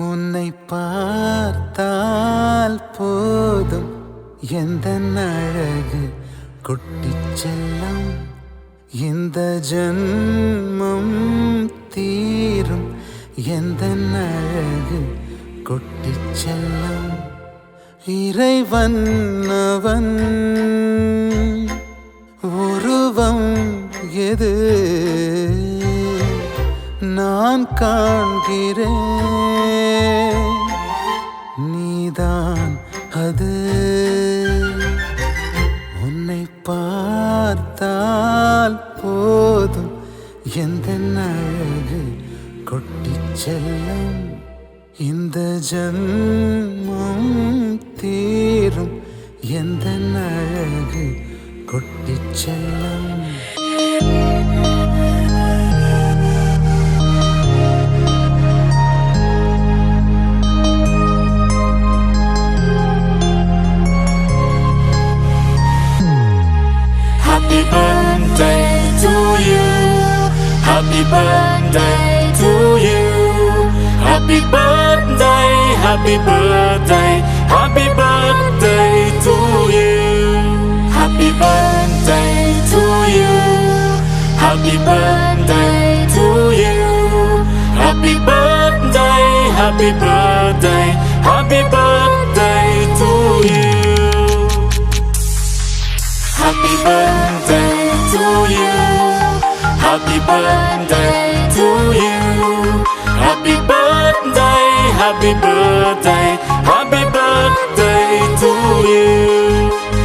உன்னை பார்த்தால் போதும் எந்த அழகு குட்டிச் செல்லம் இந்த ஜன்மம் தீரும் எந்த அழகு குட்டிச் செல்லம் இறைவன் அவன் உருவம் எது நான் காண்கிறேன் நீதான் அது உன்னை பார்த்தால் போதும் எந்த அழகு கொட்டிச் செல்லும் இந்த ஜன்மம் தீரும் எந்த அழகு கொட்டிச் செல்லும் Happy birthday to you. Happy birthday to you. Happy birthday, happy birthday, happy birthday to you. Happy birthday to you. Happy birthday to you. Happy birthday, happy birthday, happy birthday to you. Happy birthday to you. Happy birthday to you. Happy birthday, happy birthday, happy birthday to you.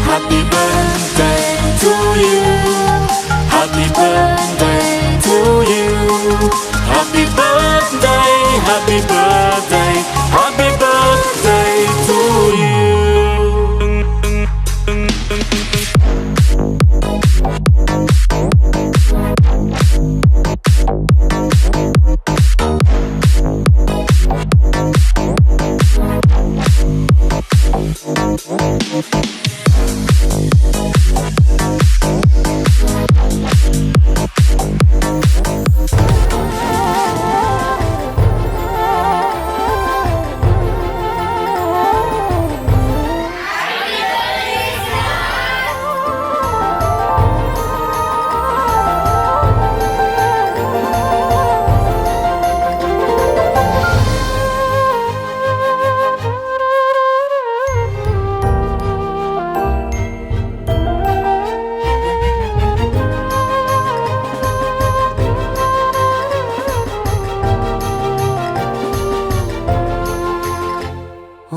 Happy birthday to you. Happy birthday to you. Happy birthday, happy birthday, happy birthday to you.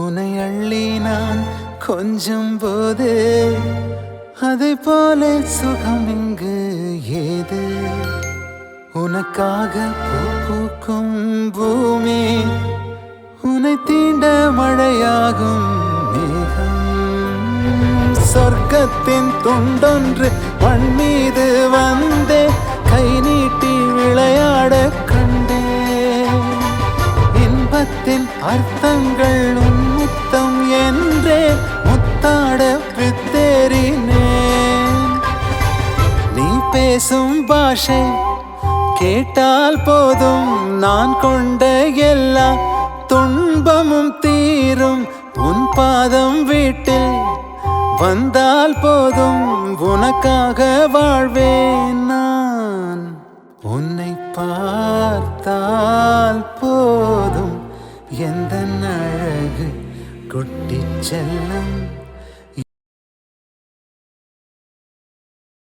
உன்னை அள்ளி நான் கொஞ்சம் போது அதை போல சுகம் இங்கு ஏது உனக்காக பூ பூக்கும் பூமி உன்னை தீண்ட மழையாகும் மேகம் சொர்க்கத்தின் துண்டொன்று மண் மீது வந்தே கை நீட்டி விளையாட கண்டேன் இன்பத்தின் அர்த்தங்கள் உன்முத்தம் என்றே முத்தாட பித்தேறினேன் நீ பேசும் பாஷை கேட்டால் போதும் நான் கொண்ட எல்லா துன்பமும் தீரும் உன் பாதம் வீட்டில் வந்தால் போதும் உனக்காக வாழ்வேன் நான் உன்னை பார்த்தால் போதும் எந்த அழகு கொட்டிச் செல்லும்